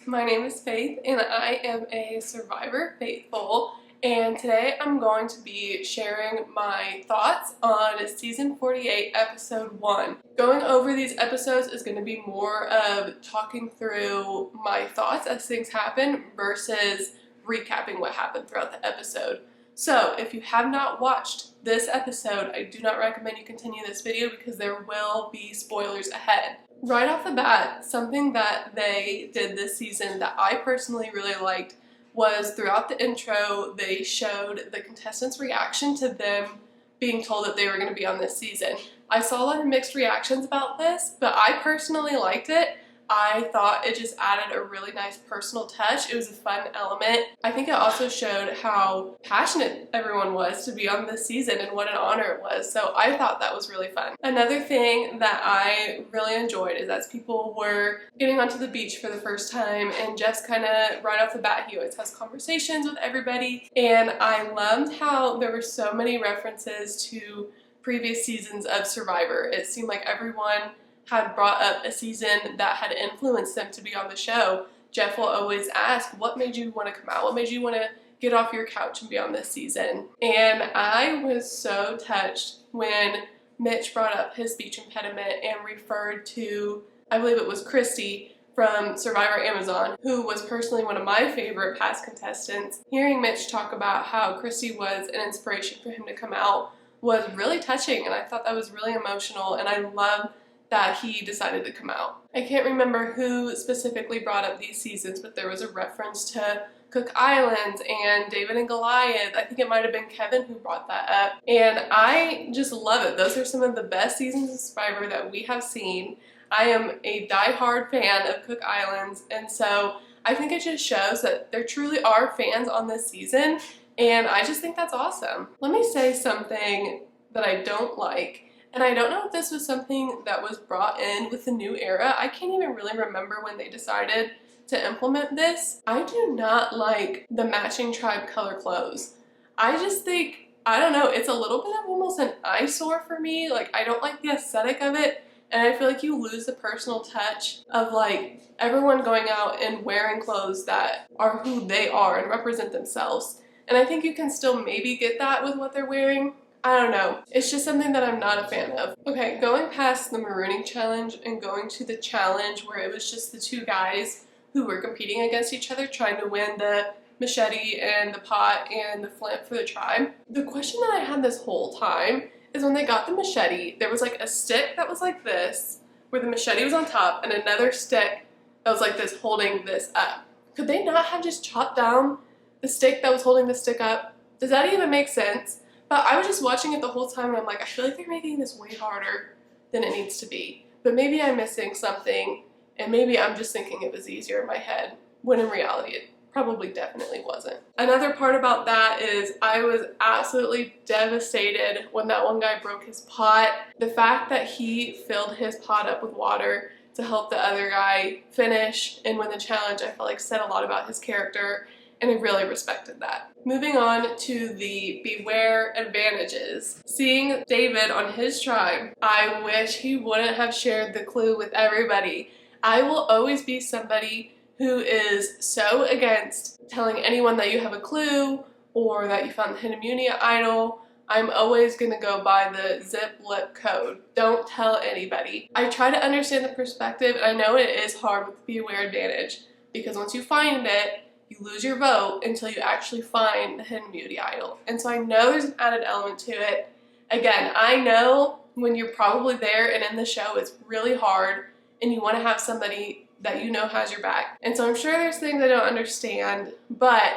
My name is Faith and I am a Survivor Faithful, and today I'm going to be sharing my thoughts on season 48 episode 1. Going over these episodes is going to be more of talking through my thoughts as things happen versus recapping what happened throughout the episode. So if you have not watched this episode, I do not recommend you continue this video because there will be spoilers ahead. Right off the bat, something that they did this season that I personally really liked was throughout the intro, they showed the contestants' reaction to them being told that they were going to be on this season. I saw a lot of mixed reactions about this, but I personally liked it. I thought it just added a really nice personal touch. It was a fun element. I think it also showed how passionate everyone was to be on this season and what an honor it was. So I thought that was really fun. Another thing that I really enjoyed is as people were getting onto the beach for the first time, and Jeff's kind of right off the bat, he always has conversations with everybody. And I loved how there were so many references to previous seasons of Survivor. It seemed like everyone had brought up a season that had influenced them to be on the show. Jeff will always ask, what made you want to come out? What made you want to get off your couch and be on this season? And I was so touched when Mitch brought up his speech impediment and referred to, I believe it was Christy from Survivor Amazon, who was personally one of my favorite past contestants. Hearing Mitch talk about how Christy was an inspiration for him to come out was really touching, and I thought that was really emotional, and I love that he decided to come out. I can't remember who specifically brought up these seasons, but there was a reference to Cook Islands and David and Goliath. I think it might have been Kevin who brought that up. And I just love it. Those are some of the best seasons of Survivor that we have seen. I am a die-hard fan of Cook Islands, and so I think it just shows that there truly are fans on this season, and I just think that's awesome. Let me say something that I don't like. And I don't know if this was something that was brought in with the new era. I can't even really remember when they decided to implement this. I do not like the matching tribe color clothes. I just think, I don't know, it's a little bit of almost an eyesore for me. Like, I don't like the aesthetic of it. And I feel like you lose the personal touch of like everyone going out and wearing clothes that are who they are and represent themselves. And I think you can still maybe get that with what they're wearing. I don't know. It's just something that I'm not a fan of. Okay, going past the marooning challenge and going to the challenge where it was just the two guys who were competing against each other trying to win the machete and the pot and the flint for the tribe. The question that I had this whole time is when they got the machete, there was like a stick that was like this, where the machete was on top, and another stick that was like this holding this up. Could they not have just chopped down the stick that was holding the stick up? Does that even make sense? But I was just watching it the whole time and I'm like, I feel like they're making this way harder than it needs to be. But maybe I'm missing something, and maybe I'm just thinking it was easier in my head, when in reality it probably definitely wasn't. Another part about that is I was absolutely devastated when that one guy broke his pot. The fact that he filled his pot up with water to help the other guy finish and win the challenge, I felt like said a lot about his character, and I really respected that. Moving on to the beware advantages. Seeing David on his tribe, I wish he wouldn't have shared the clue with everybody. I will always be somebody who is so against telling anyone that you have a clue or that you found the hidden immunity idol. I'm always gonna go by the zip lip code. Don't tell anybody. I try to understand the perspective, and I know it is hard with the beware advantage because once you find it, you lose your vote until you actually find the hidden beauty idol. And so I know there's an added element to it. Again, I know when you're probably there and in the show, it's really hard and you want to have somebody that you know has your back. And so I'm sure there's things I don't understand, but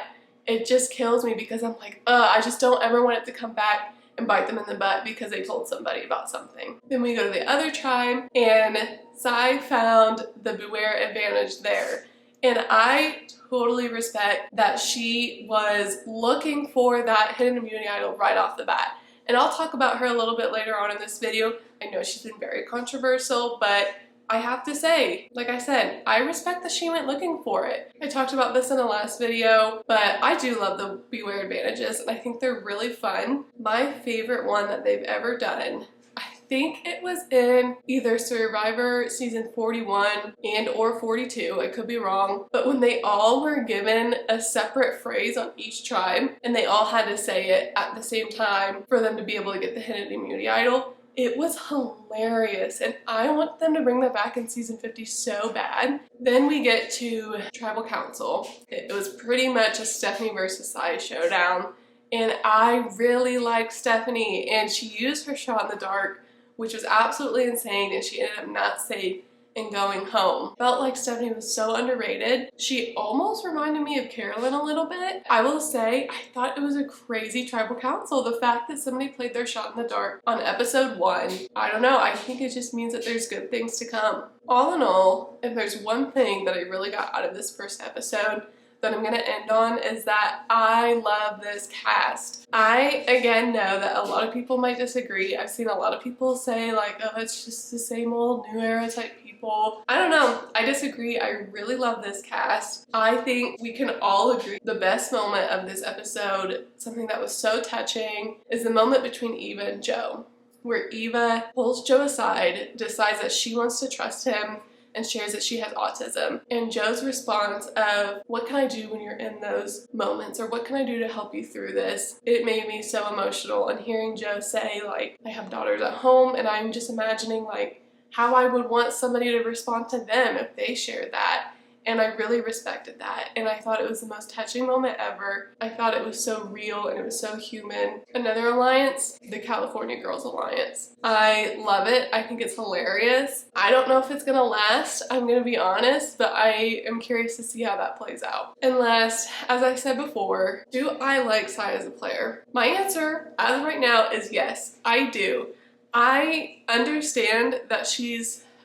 it just kills me because I'm like, I just don't ever want it to come back and bite them in the butt because they told somebody about something. Then we go to the other tribe, and Sai found the beware advantage there. And I totally respect that she was looking for that hidden immunity idol right off the bat. And I'll talk about her a little bit later on in this video. I know she's been very controversial, but I have to say, like I said, I respect that she went looking for it. I talked about this in the last video, but I do love the beware advantages, and I think they're really fun. My favorite one that they've ever done, I think it was in either Survivor season 41 and or 42, I could be wrong, but when they all were given a separate phrase on each tribe and they all had to say it at the same time for them to be able to get the Hidden Immunity Idol. It was hilarious, and I want them to bring that back in season 50 so bad. Then we get to Tribal Council. It was pretty much a Stephanie versus Sai showdown, and I really liked Stephanie, and she used her shot in the dark, which was absolutely insane, and she ended up not safe and going home. Felt like Stephanie was so underrated. She almost reminded me of Carolyn a little bit. I will say, I thought it was a crazy Tribal Council. The fact that somebody played their shot in the dark on episode 1, I don't know, I think it just means that there's good things to come. All in all, if there's one thing that I really got out of this first episode that I'm going to end on is that I love this cast. I, again, know that a lot of people might disagree. I've seen a lot of people say like, oh, it's just the same old new era type people. I don't know. I disagree. I really love this cast. I think we can all agree the best moment of this episode, something that was so touching, is the moment between Eva and Joe, where Eva pulls Joe aside, decides that she wants to trust him, and shares that she has autism. And Joe's response of, what can I do when you're in those moments? Or what can I do to help you through this? It made me so emotional. And hearing Joe say, like, I have daughters at home, and I'm just imagining, like, how I would want somebody to respond to them if they shared that. And I really respected that, and I thought it was the most touching moment ever. I thought it was so real and it was so human. Another alliance, the California Girls Alliance. I love it. I think it's hilarious. I don't know if it's gonna last, I'm gonna be honest, but I am curious to see how that plays out. And last, as I said before, do I like Sai as a player? My answer, as of right now, is yes, I do. I understand that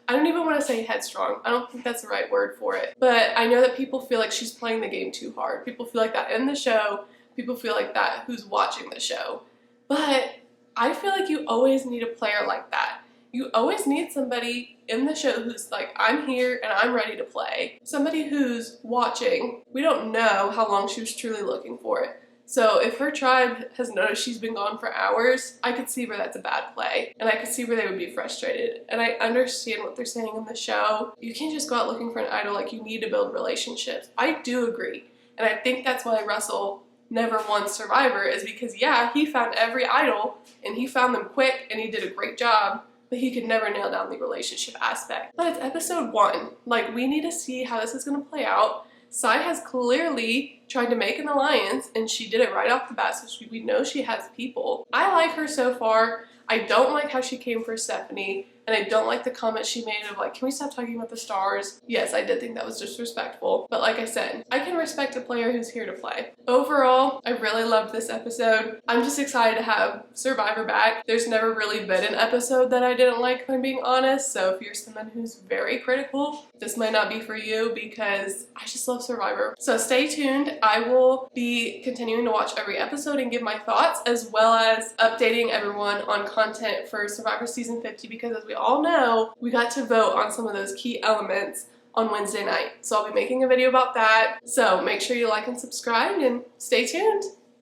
I don't even want to say headstrong. I don't think that's the right word for it. But I know that people feel like she's playing the game too hard. People feel like that in the show. People feel like that who's watching the show. But I feel like you always need a player like that. You always need somebody in the show who's like, I'm here and I'm ready to play. Somebody who's watching. We don't know how long she was truly looking for it. So if her tribe has noticed she's been gone for hours, I could see where that's a bad play. And I could see where they would be frustrated. And I understand what they're saying in the show. You can't just go out looking for an idol, like you need to build relationships. I do agree. And I think that's why Russell never won Survivor, is because yeah, he found every idol and he found them quick and he did a great job, but he could never nail down the relationship aspect. But it's episode 1. Like, we need to see how this is gonna play out. Sai has clearly tried to make an alliance, and she did it right off the bat, so we know she has people. I like her so far. I don't like how she came for Stephanie, and I don't like the comment she made of like, can we stop talking about the stars? Yes, I did think that was disrespectful, but like I said, I can respect a player who's here to play. Overall, I really loved this episode. I'm just excited to have Survivor back. There's never really been an episode that I didn't like, if I'm being honest, so if you're someone who's very critical, this might not be for you, because I just love Survivor. So stay tuned. I will be continuing to watch every episode and give my thoughts, as well as updating everyone on content for Survivor Season 50, because as we all know, we got to vote on some of those key elements on Wednesday night. So I'll be making a video about that. So make sure you like and subscribe and stay tuned.